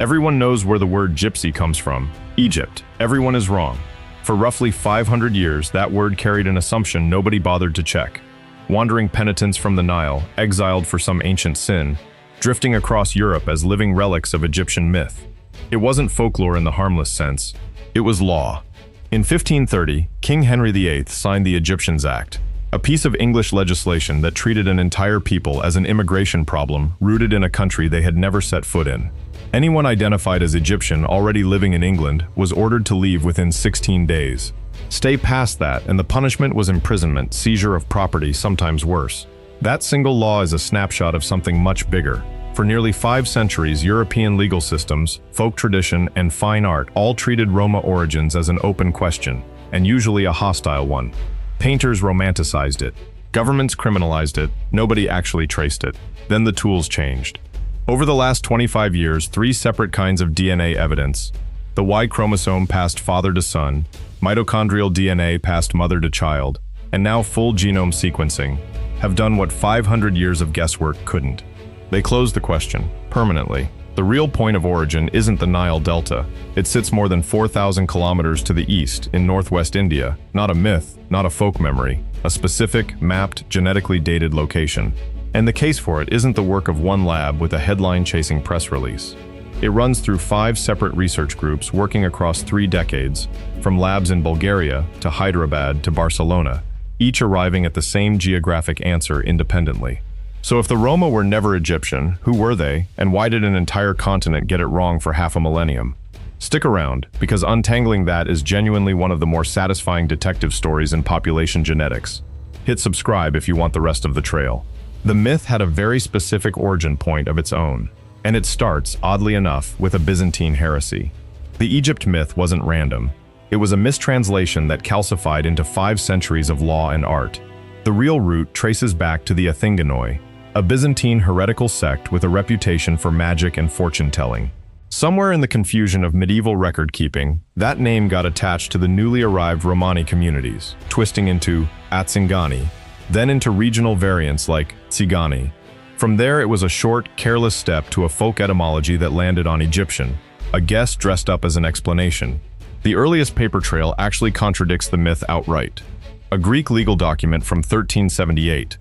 Everyone knows where the word gypsy comes from, Egypt. Everyone is wrong. For roughly 500 years, that word carried an assumption nobody bothered to check. Wandering penitents from the Nile, exiled for some ancient sin, drifting across Europe as living relics of Egyptian myth. It wasn't folklore in the harmless sense. It was law. In 1530, King Henry VIII signed the Egyptians Act, a piece of English legislation that treated an entire people as an immigration problem rooted in a country they had never set foot in. Anyone identified as Egyptian already living in England was ordered to leave within 16 days. Stay past that, and the punishment was imprisonment, seizure of property, sometimes worse. That single law is a snapshot of something much bigger. For nearly 5 centuries, European legal systems, folk tradition, and fine art all treated Roma origins as an open question, and usually a hostile one. Painters romanticized it. Governments criminalized it. Nobody actually traced it. Then the tools changed. Over the last 25 years, 3 separate kinds of DNA evidence, the Y chromosome passed father to son, mitochondrial DNA passed mother to child, and now full genome sequencing, have done what 500 years of guesswork couldn't. They closed the question, permanently. The real point of origin isn't the Nile Delta. It sits more than 4,000 kilometers to the east in northwest India, not a myth, not a folk memory, a specific, mapped, genetically dated location. And the case for it isn't the work of one lab with a headline-chasing press release. It runs through 5 separate research groups working across 3 decades, from labs in Bulgaria to Hyderabad to Barcelona, each arriving at the same geographic answer independently. So if the Roma were never Egyptian, who were they, and why did an entire continent get it wrong for half a millennium? Stick around, because untangling that is genuinely one of the more satisfying detective stories in population genetics. Hit subscribe if you want the rest of the trail. The myth had a very specific origin point of its own, and it starts, oddly enough, with a Byzantine heresy. The Egypt myth wasn't random. It was a mistranslation that calcified into 5 centuries of law and art. The real root traces back to the Athinganoi, a Byzantine heretical sect with a reputation for magic and fortune-telling. Somewhere in the confusion of medieval record-keeping, that name got attached to the newly arrived Romani communities, twisting into Atsingani, then into regional variants like Tsigani. From there, it was a short, careless step to a folk etymology that landed on Egyptian, a guess dressed up as an explanation. The earliest paper trail actually contradicts the myth outright. A Greek legal document from 1378,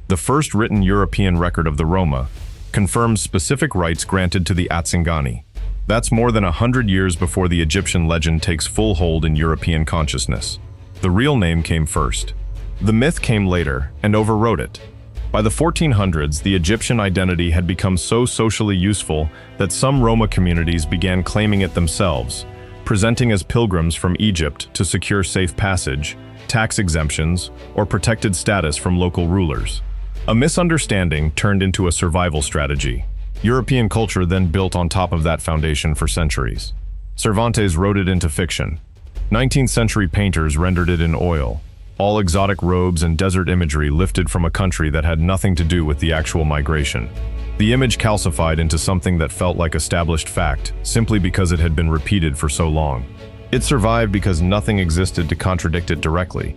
the first written European record of the Roma, confirms specific rights granted to the Atsingani. That's more than 100 years before the Egyptian legend takes full hold in European consciousness. The real name came first. The myth came later, and overwrote it. By the 1400s, the Egyptian identity had become so socially useful that some Roma communities began claiming it themselves, presenting as pilgrims from Egypt to secure safe passage, tax exemptions, or protected status from local rulers. A misunderstanding turned into a survival strategy. European culture then built on top of that foundation for centuries. Cervantes wrote it into fiction. 19th century painters rendered it in oil. All exotic robes and desert imagery lifted from a country that had nothing to do with the actual migration. The image calcified into something that felt like established fact, simply because it had been repeated for so long. It survived because nothing existed to contradict it directly.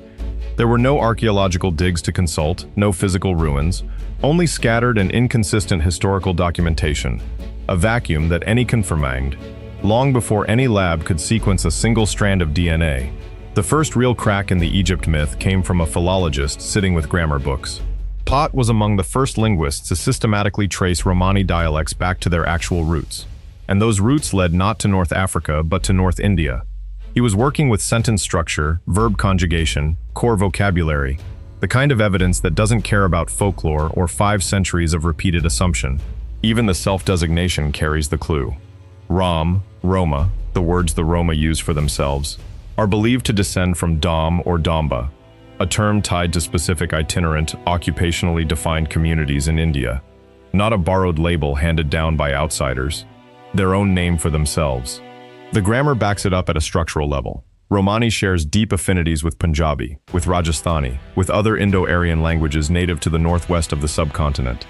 There were no archaeological digs to consult, no physical ruins, only scattered and inconsistent historical documentation, a vacuum that any confirmed, long before any lab could sequence a single strand of DNA. The first real crack in the Egypt myth came from a philologist sitting with grammar books. Pott was among the first linguists to systematically trace Romani dialects back to their actual roots, and those roots led not to North Africa but to North India. He was working with sentence structure, verb conjugation, core vocabulary, the kind of evidence that doesn't care about folklore or 5 centuries of repeated assumption. Even the self-designation carries the clue. Roma, the words the Roma use for themselves, are believed to descend from Dom or Domba, a term tied to specific itinerant, occupationally defined communities in India. Not a borrowed label handed down by outsiders, their own name for themselves. The grammar backs it up at a structural level. Romani shares deep affinities with Punjabi, with Rajasthani, with other Indo-Aryan languages native to the northwest of the subcontinent.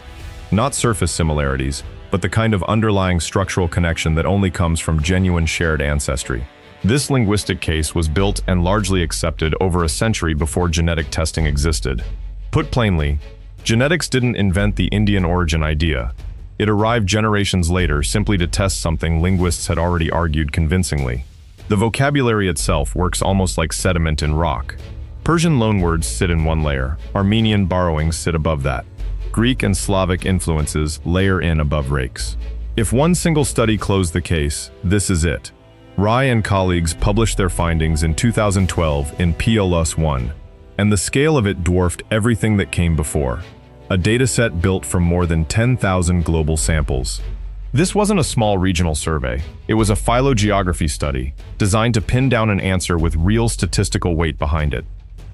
Not surface similarities, but the kind of underlying structural connection that only comes from genuine shared ancestry. This linguistic case was built and largely accepted over a century before genetic testing existed. Put plainly, genetics didn't invent the Indian origin idea. It arrived generations later simply to test something linguists had already argued convincingly. The vocabulary itself works almost like sediment in rock. Persian loanwords sit in one layer, Armenian borrowings sit above that. Greek and Slavic influences layer in above rakes. If one single study closed the case, this is it. Rai and colleagues published their findings in 2012 in PLOS One, and the scale of it dwarfed everything that came before. A dataset built from more than 10,000 global samples. This wasn't a small regional survey. It was a phylogeography study designed to pin down an answer with real statistical weight behind it.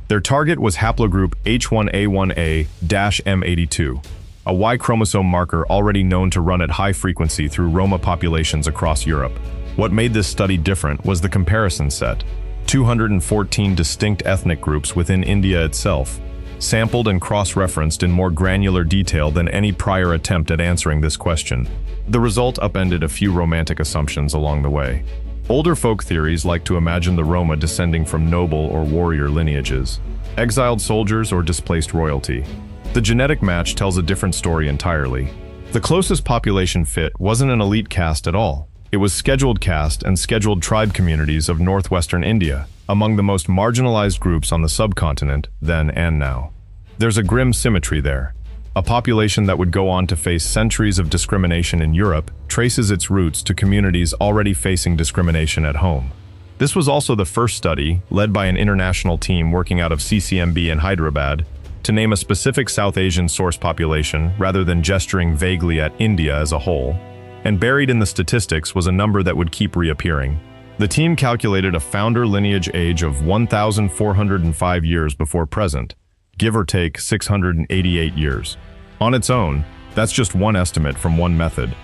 Their target was haplogroup H1A1A-M82, a Y chromosome marker already known to run at high frequency through Roma populations across Europe. What made this study different was the comparison set. 214 distinct ethnic groups within India itself, sampled and cross-referenced in more granular detail than any prior attempt at answering this question. The result upended a few romantic assumptions along the way. Older folk theories like to imagine the Roma descending from noble or warrior lineages, exiled soldiers or displaced royalty. The genetic match tells a different story entirely. The closest population fit wasn't an elite caste at all. It was scheduled caste and scheduled tribe communities of northwestern India, among the most marginalized groups on the subcontinent then and now. There's a grim symmetry there. A population that would go on to face centuries of discrimination in Europe traces its roots to communities already facing discrimination at home. This was also the first study, led by an international team working out of CCMB in Hyderabad, to name a specific South Asian source population rather than gesturing vaguely at India as a whole. And buried in the statistics was a number that would keep reappearing. The team calculated a founder lineage age of 1,405 years before present, give or take 688 years. On its own, that's just one estimate from one method.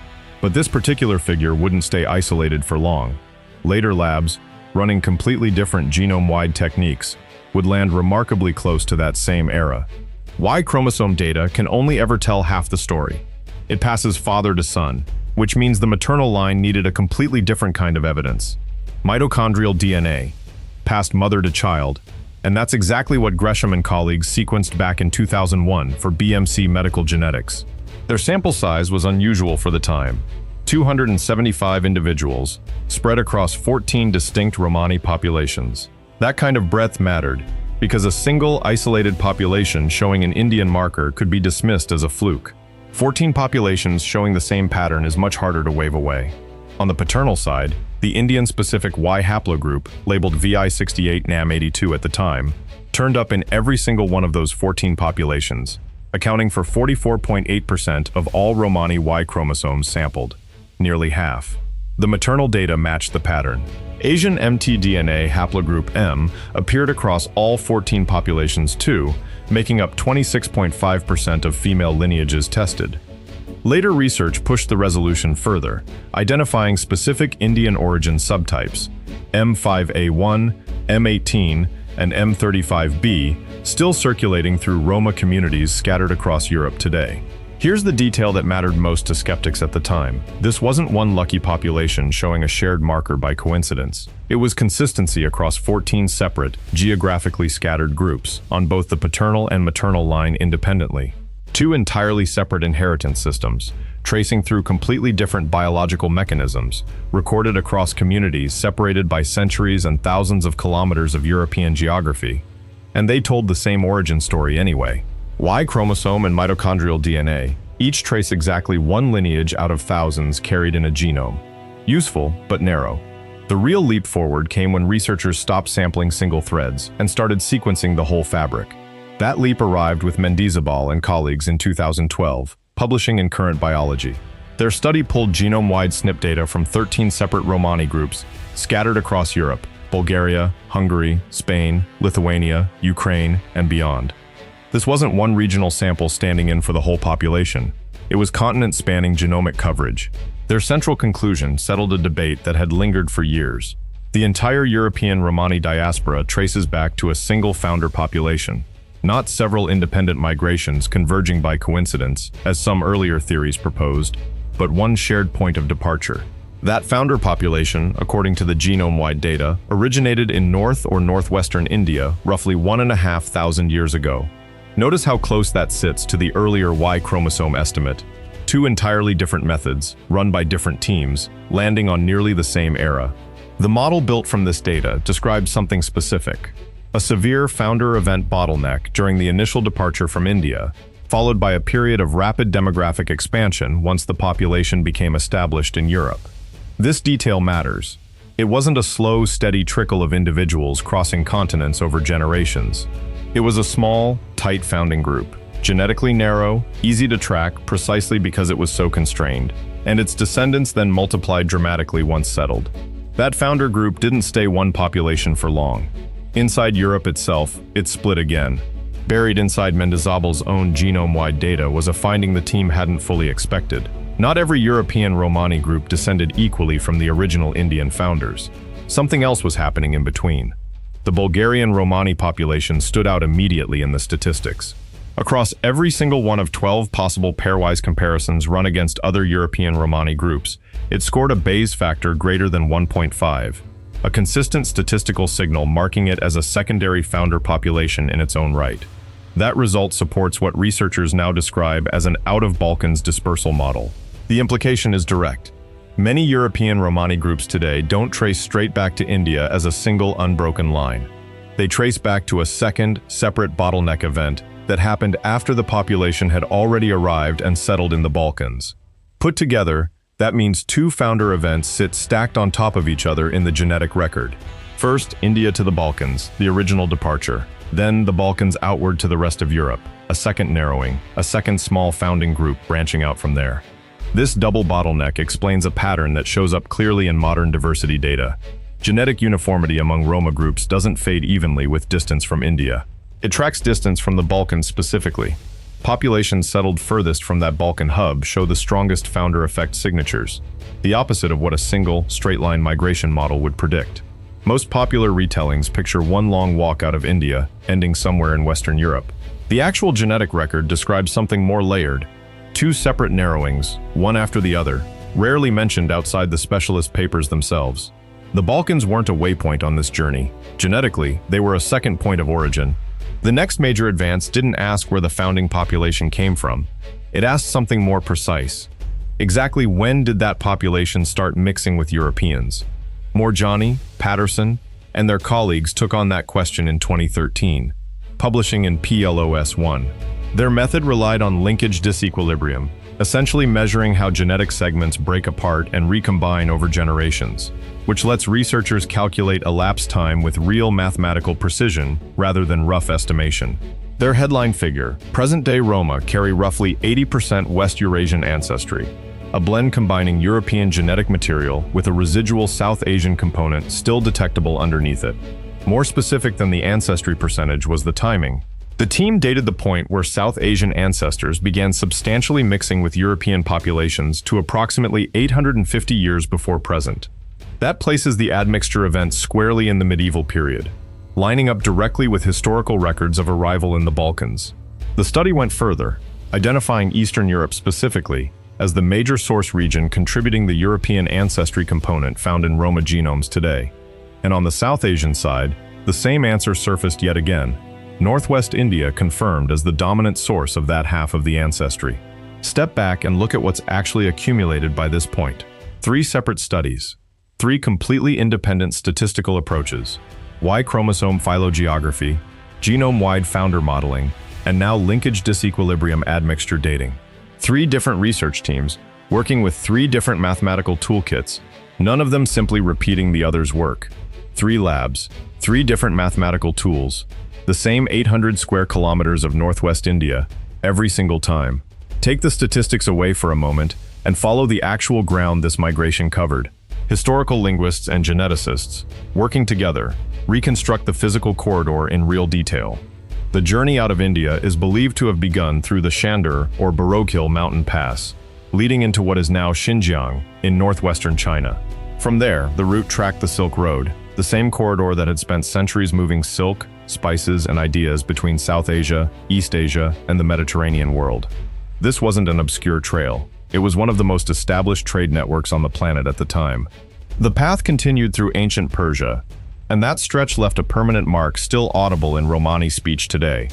But this particular figure wouldn't stay isolated for long. Later labs, running completely different genome-wide techniques, would land remarkably close to that same era. Y chromosome data can only ever tell half the story. It passes father to son, which means the maternal line needed a completely different kind of evidence. Mitochondrial DNA, passed mother to child, and that's exactly what Gresham and colleagues sequenced back in 2001 for BMC Medical Genetics. Their sample size was unusual for the time, 275 individuals, spread across 14 distinct Romani populations. That kind of breadth mattered, because a single isolated population showing an Indian marker could be dismissed as a fluke. 14 populations showing the same pattern is much harder to wave away. On the paternal side, the Indian-specific Y haplogroup, labeled VI68NAM82 at the time, turned up in every single one of those 14 populations, accounting for 44.8% of all Romani Y chromosomes sampled, nearly half. The maternal data matched the pattern. Asian mtDNA haplogroup M appeared across all 14 populations too, making up 26.5% of female lineages tested. Later research pushed the resolution further, identifying specific Indian origin subtypes, M5A1, M18, and M35B, still circulating through Roma communities scattered across Europe today. Here's the detail that mattered most to skeptics at the time. This wasn't one lucky population showing a shared marker by coincidence. It was consistency across 14 separate, geographically scattered groups, on both the paternal and maternal line independently. Two entirely separate inheritance systems, tracing through completely different biological mechanisms, recorded across communities separated by centuries and thousands of kilometers of European geography. And they told the same origin story anyway. Y chromosome and mitochondrial DNA each trace exactly one lineage out of thousands carried in a genome. Useful, but narrow. The real leap forward came when researchers stopped sampling single threads and started sequencing the whole fabric. That leap arrived with Mendizabal and colleagues in 2012, publishing in Current Biology. Their study pulled genome-wide SNP data from 13 separate Romani groups scattered across Europe, Bulgaria, Hungary, Spain, Lithuania, Ukraine, and beyond. This wasn't one regional sample standing in for the whole population. It was continent-spanning genomic coverage. Their central conclusion settled a debate that had lingered for years. The entire European Romani diaspora traces back to a single founder population, not several independent migrations converging by coincidence, as some earlier theories proposed, but one shared point of departure. That founder population, according to the genome-wide data, originated in north or northwestern India roughly 1,500 years ago. Notice how close that sits to the earlier Y chromosome estimate, two entirely different methods, run by different teams, landing on nearly the same era. The model built from this data describes something specific: a severe founder event bottleneck during the initial departure from India, followed by a period of rapid demographic expansion once the population became established in Europe. This detail matters. It wasn't a slow, steady trickle of individuals crossing continents over generations. It was a small, tight founding group, genetically narrow, easy to track precisely because it was so constrained, and its descendants then multiplied dramatically once settled. That founder group didn't stay one population for long. Inside Europe itself, it split again. Buried inside Mendizabel's own genome-wide data was a finding the team hadn't fully expected. Not every European Romani group descended equally from the original Indian founders. Something else was happening in between. The Bulgarian Romani population stood out immediately in the statistics. Across every single one of 12 possible pairwise comparisons run against other European Romani groups, it scored a Bayes factor greater than 1.5, a consistent statistical signal marking it as a secondary founder population in its own right. That result supports what researchers now describe as an out-of-Balkans dispersal model. The implication is direct. Many European Romani groups today don't trace straight back to India as a single unbroken line. They trace back to a second, separate bottleneck event that happened after the population had already arrived and settled in the Balkans. Put together, that means two founder events sit stacked on top of each other in the genetic record. First, India to the Balkans, the original departure. Then the Balkans outward to the rest of Europe, a second narrowing, a second small founding group branching out from there. This double bottleneck explains a pattern that shows up clearly in modern diversity data. Genetic uniformity among Roma groups doesn't fade evenly with distance from India. It tracks distance from the Balkans specifically. Populations settled furthest from that Balkan hub show the strongest founder effect signatures, the opposite of what a single, straight-line migration model would predict. Most popular retellings picture one long walk out of India, ending somewhere in Western Europe. The actual genetic record describes something more layered. Two separate narrowings, one after the other, rarely mentioned outside the specialist papers themselves. The Balkans weren't a waypoint on this journey. Genetically, they were a second point of origin. The next major advance didn't ask where the founding population came from. It asked something more precise. Exactly when did that population start mixing with Europeans? Morjani, Patterson, and their colleagues took on that question in 2013, publishing in PLOS 1. Their method relied on linkage disequilibrium, essentially measuring how genetic segments break apart and recombine over generations, which lets researchers calculate elapsed time with real mathematical precision rather than rough estimation. Their headline figure, present-day Roma carry roughly 80% West Eurasian ancestry, a blend combining European genetic material with a residual South Asian component still detectable underneath it. More specific than the ancestry percentage was the timing. The team dated the point where South Asian ancestors began substantially mixing with European populations to approximately 850 years before present. That places the admixture event squarely in the medieval period, lining up directly with historical records of arrival in the Balkans. The study went further, identifying Eastern Europe specifically as the major source region contributing the European ancestry component found in Roma genomes today. And on the South Asian side, the same answer surfaced yet again. Northwest India confirmed as the dominant source of that half of the ancestry. Step back and look at what's actually accumulated by this point. 3 separate studies, 3 completely independent statistical approaches: Y chromosome phylogeography, genome-wide founder modeling, and now linkage disequilibrium admixture dating. 3 different research teams working with 3 different mathematical toolkits, none of them simply repeating the other's work. 3 labs, 3 different mathematical tools, the same 800 square kilometers of Northwest India, every single time. Take the statistics away for a moment and follow the actual ground this migration covered. Historical linguists and geneticists, working together, reconstruct the physical corridor in real detail. The journey out of India is believed to have begun through the Shandor or Barokil mountain pass, leading into what is now Xinjiang in northwestern China. From there, the route tracked the Silk Road, the same corridor that had spent centuries moving silk, spices, and ideas between South Asia, East Asia, and the Mediterranean world. This wasn't an obscure trail. It was one of the most established trade networks on the planet at the time. The path continued through ancient Persia, and that stretch left a permanent mark still audible in Romani speech today.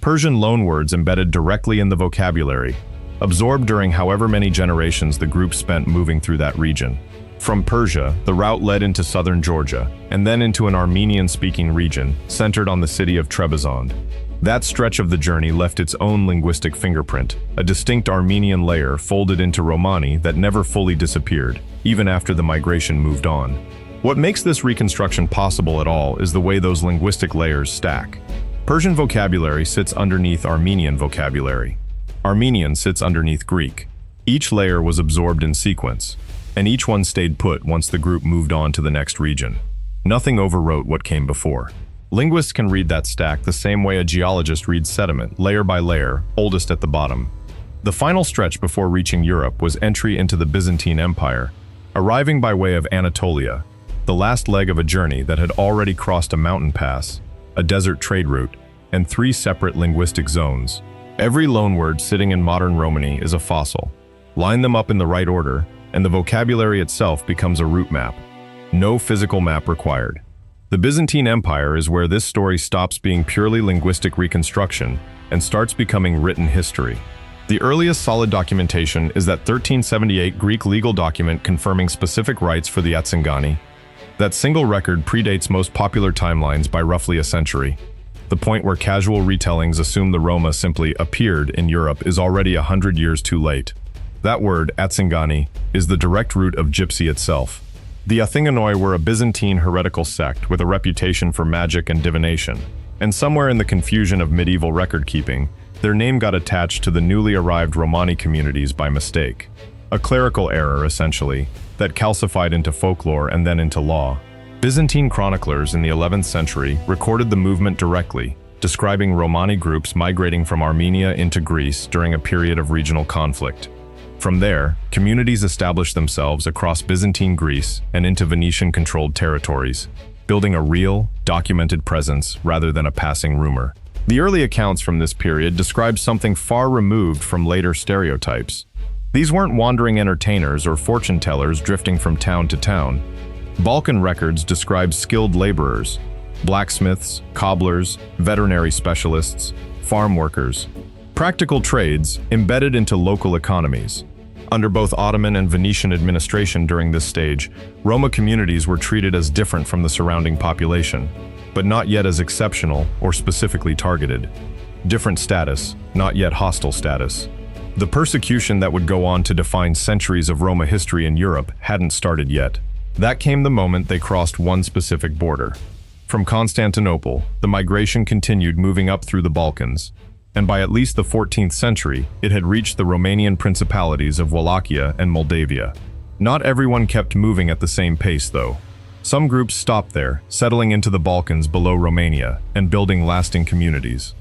Persian loanwords embedded directly in the vocabulary, absorbed during however many generations the group spent moving through that region. From Persia, the route led into southern Georgia, and then into an Armenian-speaking region centered on the city of Trebizond. That stretch of the journey left its own linguistic fingerprint, a distinct Armenian layer folded into Romani that never fully disappeared, even after the migration moved on. What makes this reconstruction possible at all is the way those linguistic layers stack. Persian vocabulary sits underneath Armenian vocabulary. Armenian sits underneath Greek. Each layer was absorbed in sequence, and each one stayed put once the group moved on to the next region. Nothing overwrote what came before. Linguists can read that stack the same way a geologist reads sediment, layer by layer, oldest at the bottom. The final stretch before reaching Europe was entry into the Byzantine Empire, arriving by way of Anatolia, the last leg of a journey that had already crossed a mountain pass, a desert trade route, and 3 separate linguistic zones. Every loanword sitting in modern Romani is a fossil. Line them up in the right order, and the vocabulary itself becomes a route map. No physical map required. The Byzantine Empire is where this story stops being purely linguistic reconstruction and starts becoming written history. The earliest solid documentation is that 1378 Greek legal document confirming specific rights for the Atzingani. That single record predates most popular timelines by roughly a century. The point where casual retellings assume the Roma simply appeared in Europe is already 100 years too late. That word, Atzingani, is the direct root of Gypsy itself. The Athinganoi were a Byzantine heretical sect with a reputation for magic and divination, and somewhere in the confusion of medieval record-keeping, their name got attached to the newly arrived Romani communities by mistake. A clerical error, essentially, that calcified into folklore and then into law. Byzantine chroniclers in the 11th century recorded the movement directly, describing Romani groups migrating from Armenia into Greece during a period of regional conflict. From there, communities established themselves across Byzantine Greece and into Venetian-controlled territories, building a real, documented presence rather than a passing rumor. The early accounts from this period describe something far removed from later stereotypes. These weren't wandering entertainers or fortune-tellers drifting from town to town. Balkan records describe skilled laborers, blacksmiths, cobblers, veterinary specialists, farm workers, practical trades embedded into local economies. Under both Ottoman and Venetian administration during this stage, Roma communities were treated as different from the surrounding population, but not yet as exceptional or specifically targeted. Different status, not yet hostile status. The persecution that would go on to define centuries of Roma history in Europe hadn't started yet. That came the moment they crossed one specific border. From Constantinople, the migration continued moving up through the Balkans, and by at least the 14th century, it had reached the Romanian principalities of Wallachia and Moldavia. Not everyone kept moving at the same pace, though. Some groups stopped there, settling into the Balkans below Romania and building lasting communities.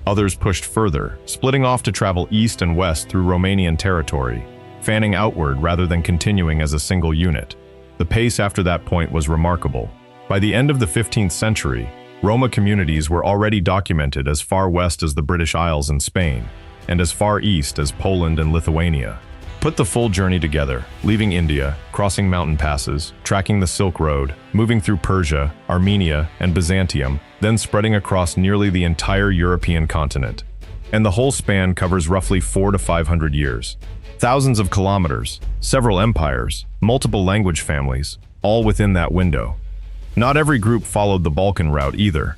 Others pushed further, splitting off to travel east and west through Romanian territory, fanning outward rather than continuing as a single unit. The pace after that point was remarkable. By the end of the 15th century, Roma communities were already documented as far west as the British Isles and Spain, and as far east as Poland and Lithuania. Put the full journey together, leaving India, crossing mountain passes, tracking the Silk Road, moving through Persia, Armenia, and Byzantium, then spreading across nearly the entire European continent. And the whole span covers roughly 400 to 500 years. Thousands of kilometers, several empires, multiple language families, all within that window. Not every group followed the Balkan route either.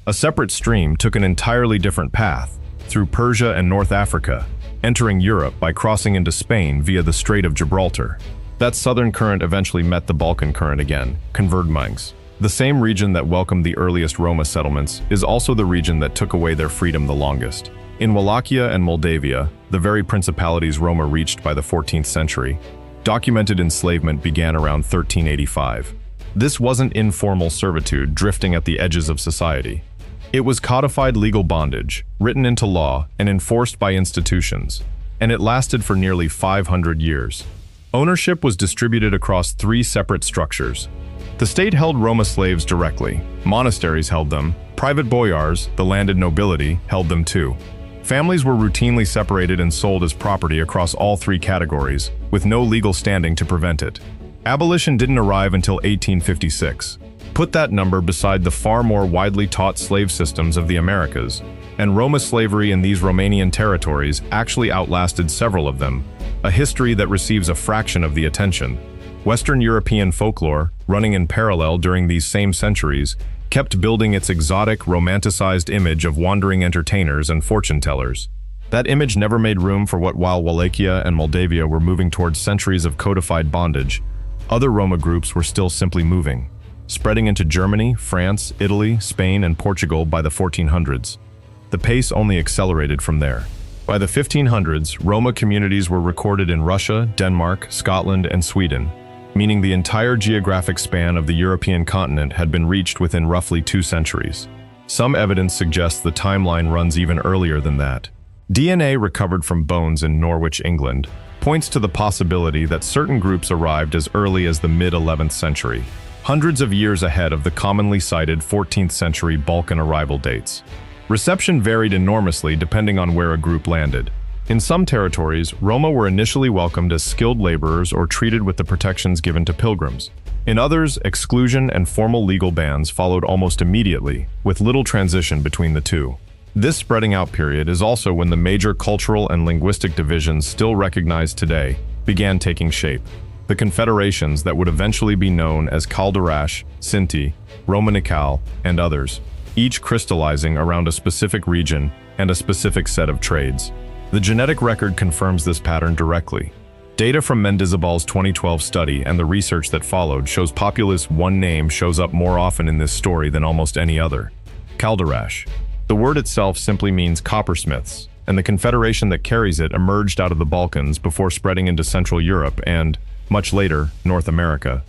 A separate stream took an entirely different path, through Persia and North Africa, entering Europe by crossing into Spain via the Strait of Gibraltar. That southern current eventually met the Balkan current again, convergence. The same region that welcomed the earliest Roma settlements is also the region that took away their freedom the longest. In Wallachia and Moldavia, the very principalities Roma reached by the 14th century, documented enslavement began around 1385. This wasn't informal servitude drifting at the edges of society. It was codified legal bondage, written into law and enforced by institutions, and it lasted for nearly 500 years. Ownership was distributed across 3 separate structures. The state held Roma slaves directly, monasteries held them, private boyars, the landed nobility, held them too. Families were routinely separated and sold as property across all 3 categories, with no legal standing to prevent it. Abolition didn't arrive until 1856. Put that number beside the far more widely taught slave systems of the Americas, and Roma slavery in these Romanian territories actually outlasted several of them, a history that receives a fraction of the attention. Western European folklore, running in parallel during these same centuries, kept building its exotic, romanticized image of wandering entertainers and fortune-tellers. That image never made room for what while Wallachia and Moldavia were moving towards centuries of codified bondage, other Roma groups were still simply moving, spreading into Germany, France, Italy, Spain, and Portugal by the 1400s. The pace only accelerated from there. By the 1500s, Roma communities were recorded in Russia, Denmark, Scotland, and Sweden, meaning the entire geographic span of the European continent had been reached within roughly 2 centuries. Some evidence suggests the timeline runs even earlier than that. DNA recovered from bones in Norwich, England, points to the possibility that certain groups arrived as early as the mid-11th century, hundreds of years ahead of the commonly cited 14th century Balkan arrival dates. Reception varied enormously depending on where a group landed. In some territories, Roma were initially welcomed as skilled laborers or treated with the protections given to pilgrims. In others, exclusion and formal legal bans followed almost immediately, with little transition between the two. This spreading out period is also when the major cultural and linguistic divisions still recognized today began taking shape. The confederations that would eventually be known as Calderash, Sinti, Romanical, and others, each crystallizing around a specific region and a specific set of trades. The genetic record confirms this pattern directly. Data from Mendizabal's 2012 study and the research that followed shows populist one name shows up more often in this story than almost any other: Calderash. The word itself simply means coppersmiths, and the confederation that carries it emerged out of the Balkans before spreading into Central Europe and, much later, North America.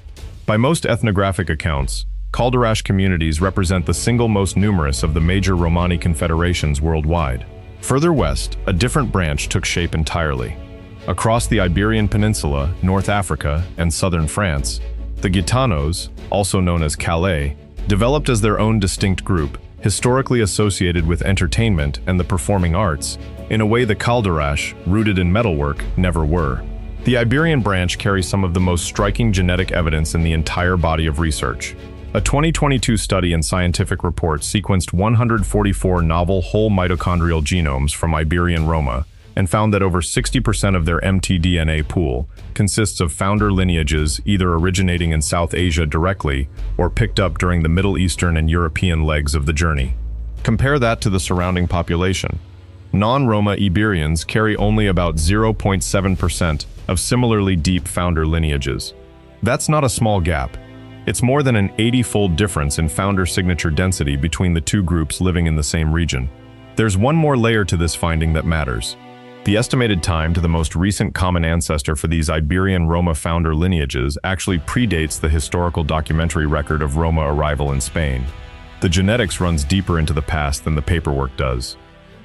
By most ethnographic accounts, Calderash communities represent the single most numerous of the major Romani confederations worldwide. Further west, a different branch took shape entirely. Across the Iberian Peninsula, North Africa, and southern France, the Gitanos, also known as Calais, developed as their own distinct group, historically associated with entertainment and the performing arts, in a way the Calderash, rooted in metalwork, never were. The Iberian branch carries some of the most striking genetic evidence in the entire body of research. A 2022 study in Scientific Reports sequenced 144 novel whole mitochondrial genomes from Iberian Roma and found that over 60% of their mtDNA pool consists of founder lineages either originating in South Asia directly or picked up during the Middle Eastern and European legs of the journey. Compare that to the surrounding population. Non-Roma Iberians carry only about 0.7% of similarly deep founder lineages. That's not a small gap. It's more than an 80-fold difference in founder signature density between the two groups living in the same region. There's one more layer to this finding that matters. The estimated time to the most recent common ancestor for these Iberian Roma founder lineages actually predates the historical documentary record of Roma arrival in Spain. The genetics runs deeper into the past than the paperwork does.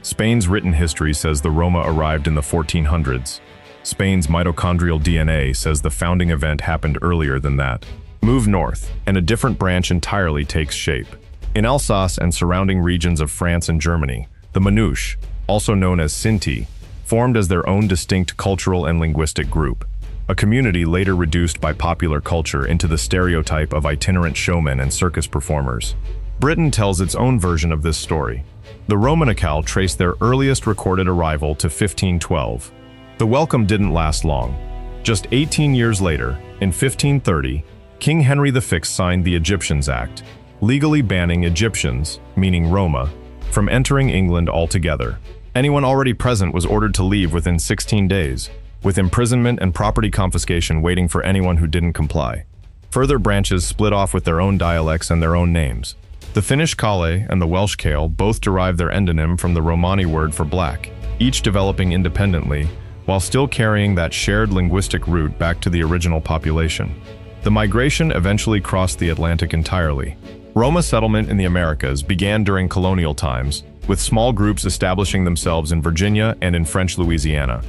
Spain's written history says the Roma arrived in the 1400s. Spain's mitochondrial DNA says the founding event happened earlier than that. Move north, and a different branch entirely takes shape. In Alsace and surrounding regions of France and Germany, the Manouche, also known as Sinti, formed as their own distinct cultural and linguistic group, a community later reduced by popular culture into the stereotype of itinerant showmen and circus performers. Britain tells its own version of this story. The Romanical trace their earliest recorded arrival to 1512. The welcome didn't last long. Just 18 years later, in 1530, King Henry V signed the Egyptians Act, legally banning Egyptians, meaning Roma, from entering England altogether. Anyone already present was ordered to leave within 16 days, with imprisonment and property confiscation waiting for anyone who didn't comply. Further branches split off with their own dialects and their own names. The Finnish Kale and the Welsh Kale both derive their endonym from the Romani word for black, each developing independently, while still carrying that shared linguistic root back to the original population. The migration eventually crossed the Atlantic entirely. Roma settlement in the Americas began during colonial times, with small groups establishing themselves in Virginia and in French Louisiana.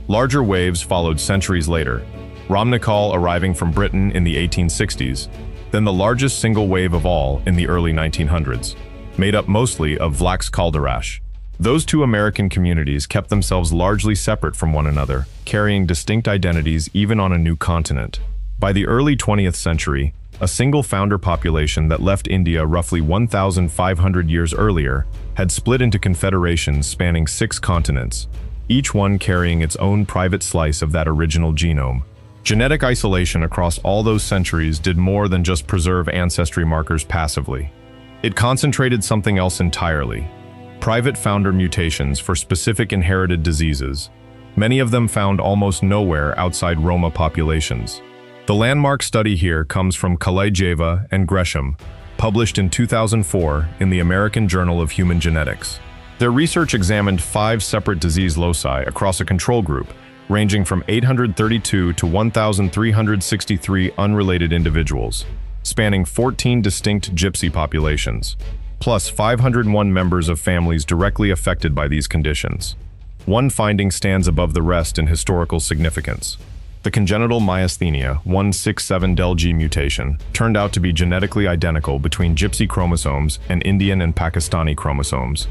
Larger waves followed centuries later, Romanical arriving from Britain in the 1860s, then the largest single wave of all in the early 1900s, made up mostly of Vlachs Calderash. Those two American communities kept themselves largely separate from one another, carrying distinct identities even on a new continent. By the early 20th century, a single founder population that left India roughly 1,500 years earlier had split into confederations spanning 6 continents, each one carrying its own private slice of that original genome. Genetic isolation across all those centuries did more than just preserve ancestry markers passively. It concentrated something else entirely: private founder mutations for specific inherited diseases, many of them found almost nowhere outside Roma populations. The landmark study here comes from Kalejeva and Gresham, published in 2004 in the American Journal of Human Genetics. Their research examined 5 separate disease loci across a control group, ranging from 832 to 1,363 unrelated individuals, spanning 14 distinct Gypsy populations, plus 501 members of families directly affected by these conditions. One finding stands above the rest in historical significance. The congenital myasthenia 167del-G mutation turned out to be genetically identical between Gypsy chromosomes and Indian and Pakistani chromosomes.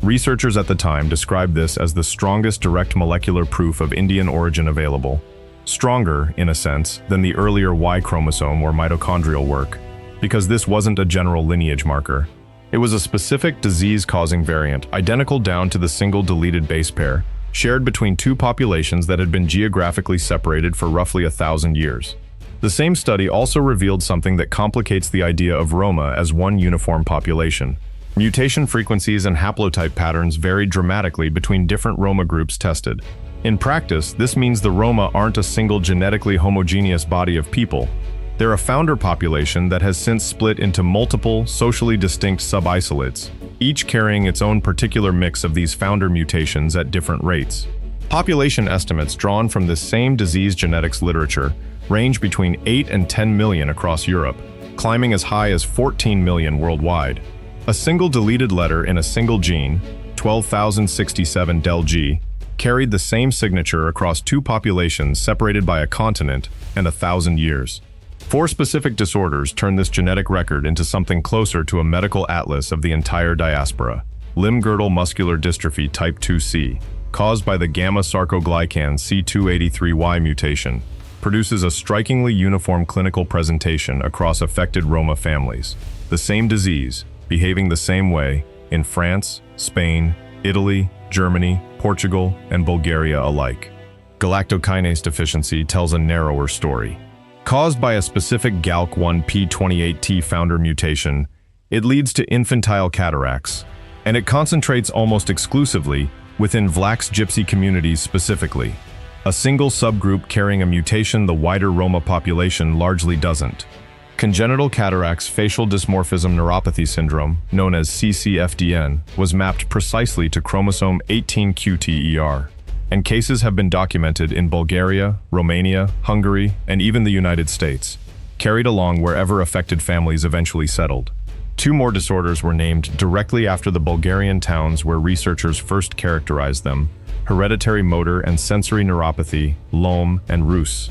Researchers at the time described this as the strongest direct molecular proof of Indian origin available. Stronger, in a sense, than the earlier Y chromosome or mitochondrial work, because this wasn't a general lineage marker. It was a specific disease-causing variant, identical down to the single deleted base pair, shared between 2 populations that had been geographically separated for roughly 1,000 years. The same study also revealed something that complicates the idea of Roma as one uniform population. Mutation frequencies and haplotype patterns varied dramatically between different Roma groups tested. In practice, this means the Roma aren't a single genetically homogeneous body of people. They're a founder population that has since split into multiple, socially distinct sub-isolates, each carrying its own particular mix of these founder mutations at different rates. Population estimates drawn from this same disease genetics literature range between 8 and 10 million across Europe, climbing as high as 14 million worldwide. A single deleted letter in a single gene, 12,067 del-G, carried the same signature across 2 populations separated by a continent and 1,000 years. 4 specific disorders turned this genetic record into something closer to a medical atlas of the entire diaspora. Limb-girdle muscular dystrophy type 2C, caused by the gamma-sarcoglycan C283Y mutation, produces a strikingly uniform clinical presentation across affected Roma families. The same disease, behaving the same way, in France, Spain, Italy, Germany, Portugal, and Bulgaria alike. Galactokinase deficiency tells a narrower story. Caused by a specific GALK1P28T founder mutation, it leads to infantile cataracts, and it concentrates almost exclusively within Vlach's Gypsy communities specifically. A single subgroup carrying a mutation the wider Roma population largely doesn't. Congenital cataracts facial dysmorphism neuropathy syndrome, known as CCFDN, was mapped precisely to chromosome 18q-TER. And cases have been documented in Bulgaria, Romania, Hungary, and even the United States, carried along wherever affected families eventually settled. 2 more disorders were named directly after the Bulgarian towns where researchers first characterized them: hereditary motor and sensory neuropathy, LOM, and Rus.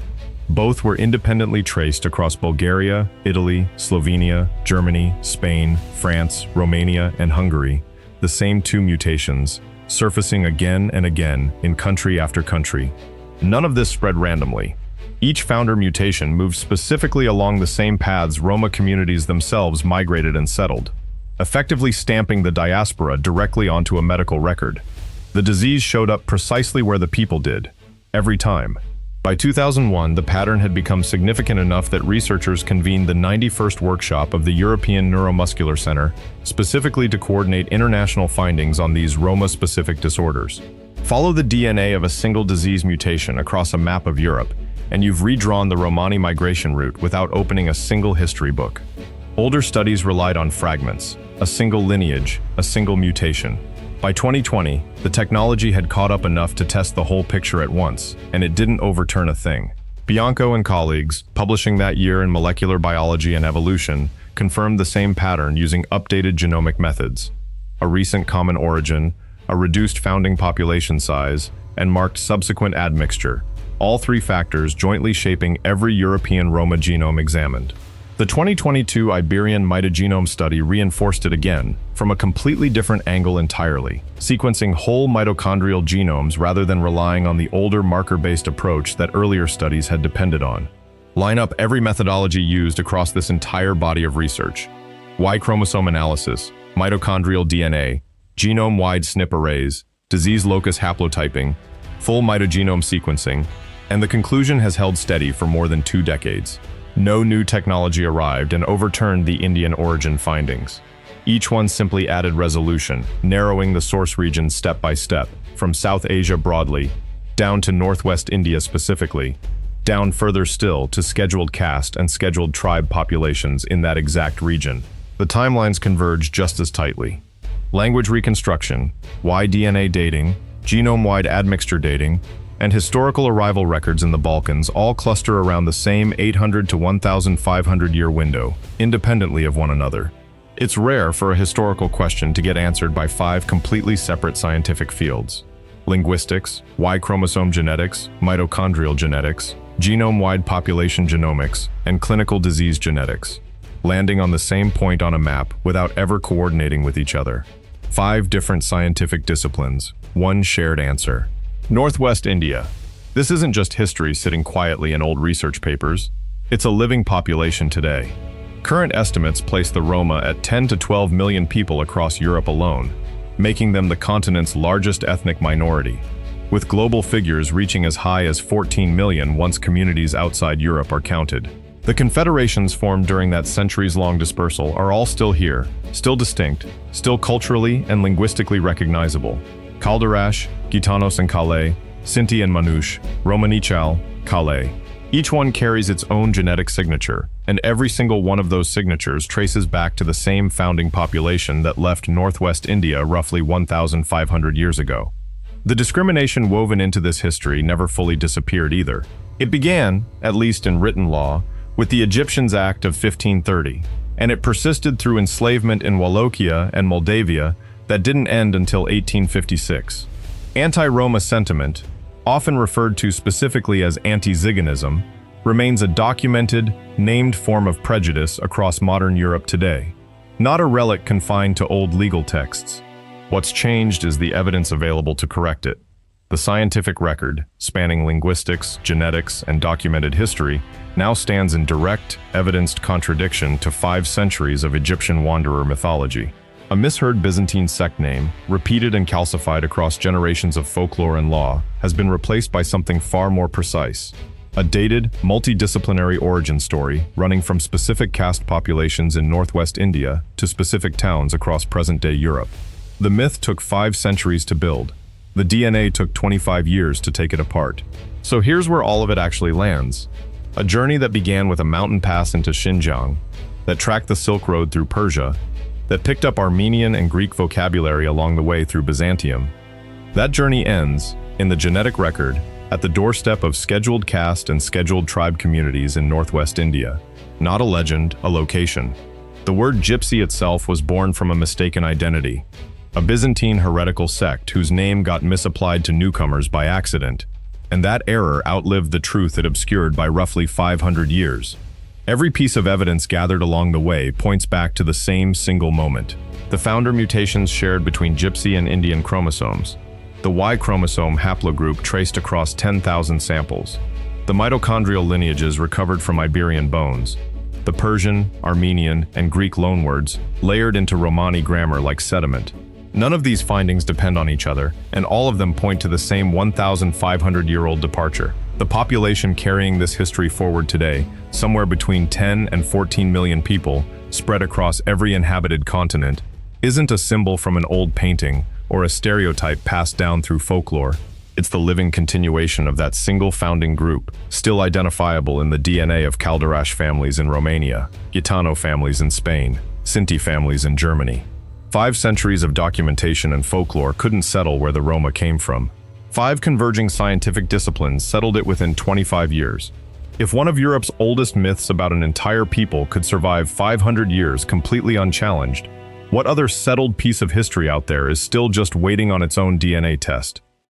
Both were independently traced across Bulgaria, Italy, Slovenia, Germany, Spain, France, Romania, and Hungary, the same 2 mutations, surfacing again and again in country after country. None of this spread randomly. Each founder mutation moved specifically along the same paths Roma communities themselves migrated and settled, effectively stamping the diaspora directly onto a medical record. The disease showed up precisely where the people did, every time. By 2001, the pattern had become significant enough that researchers convened the 91st workshop of the European Neuromuscular Center, specifically to coordinate international findings on these Roma-specific disorders. Follow the DNA of a single disease mutation across a map of Europe, and you've redrawn the Romani migration route without opening a single history book. Older studies relied on fragments, a single lineage, a single mutation. By 2020, the technology had caught up enough to test the whole picture at once, and it didn't overturn a thing. Bianco and colleagues, publishing that year in Molecular Biology and Evolution, confirmed the same pattern using updated genomic methods: a recent common origin, a reduced founding population size, and marked subsequent admixture, all 3 factors jointly shaping every European Roma genome examined. The 2022 Iberian mitogenome study reinforced it again, from a completely different angle entirely, sequencing whole mitochondrial genomes rather than relying on the older marker-based approach that earlier studies had depended on. Line up every methodology used across this entire body of research. Y chromosome analysis, mitochondrial DNA, genome-wide SNP arrays, disease locus haplotyping, full mitogenome sequencing, and the conclusion has held steady for more than 2 decades. No new technology arrived and overturned the Indian origin findings. Each one simply added resolution, narrowing the source region step by step, from South Asia broadly, down to Northwest India specifically, down further still to scheduled caste and scheduled tribe populations in that exact region. The timelines converge just as tightly. Language reconstruction, Y-DNA dating, genome-wide admixture dating, and historical arrival records in the Balkans all cluster around the same 800 to 1,500 year window, independently of one another. It's rare for a historical question to get answered by 5 completely separate scientific fields: linguistics, Y chromosome genetics, mitochondrial genetics, genome-wide population genomics, and clinical disease genetics, landing on the same point on a map without ever coordinating with each other. 5 different scientific disciplines, one shared answer. Northwest India. This isn't just history sitting quietly in old research papers. It's a living population today. Current estimates place the Roma at 10 to 12 million people across Europe alone, making them the continent's largest ethnic minority, with global figures reaching as high as 14 million once communities outside Europe are counted. The confederations formed during that centuries-long dispersal are all still here, still distinct, still culturally and linguistically recognizable. Calderash, Gitanos and Calais, Sinti and Manouche, Romani Calais. Each one carries its own genetic signature, and every single one of those signatures traces back to the same founding population that left Northwest India roughly 1,500 years ago. The discrimination woven into this history never fully disappeared either. It began, at least in written law, with the Egyptians Act of 1530, and it persisted through enslavement in Wallachia and Moldavia that didn't end until 1856. Anti-Roma sentiment, often referred to specifically as anti-Ziganism, remains a documented, named form of prejudice across modern Europe today, not a relic confined to old legal texts. What's changed is the evidence available to correct it. The scientific record, spanning linguistics, genetics, and documented history, now stands in direct, evidenced contradiction to 5 centuries of Egyptian wanderer mythology. A misheard Byzantine sect name, repeated and calcified across generations of folklore and law, has been replaced by something far more precise. A dated, multidisciplinary origin story running from specific caste populations in northwest India to specific towns across present-day Europe. The myth took 5 centuries to build. The DNA took 25 years to take it apart. So here's where all of it actually lands. A journey that began with a mountain pass into Xinjiang, that tracked the Silk Road through Persia, that picked up Armenian and Greek vocabulary along the way through Byzantium. That journey ends, in the genetic record, at the doorstep of scheduled caste and scheduled tribe communities in northwest India. Not a legend, a location. The word Gypsy itself was born from a mistaken identity, a Byzantine heretical sect whose name got misapplied to newcomers by accident, and that error outlived the truth it obscured by roughly 500 years. Every piece of evidence gathered along the way points back to the same single moment: the founder mutations shared between Gypsy and Indian chromosomes, the Y chromosome haplogroup traced across 10,000 samples, the mitochondrial lineages recovered from Iberian bones, the Persian, Armenian, and Greek loanwords layered into Romani grammar like sediment. None of these findings depend on each other, and all of them point to the same 1,500-year-old departure. The population carrying this history forward today, somewhere between 10 and 14 million people, spread across every inhabited continent, isn't a symbol from an old painting or a stereotype passed down through folklore. It's the living continuation of that single founding group, still identifiable in the DNA of Calderash families in Romania, Gitano families in Spain, Sinti families in Germany. 5 centuries of documentation and folklore couldn't settle where the Roma came from. 5 converging scientific disciplines settled it within 25 years. If one of Europe's oldest myths about an entire people could survive 500 years completely unchallenged, what other settled piece of history out there is still just waiting on its own DNA test?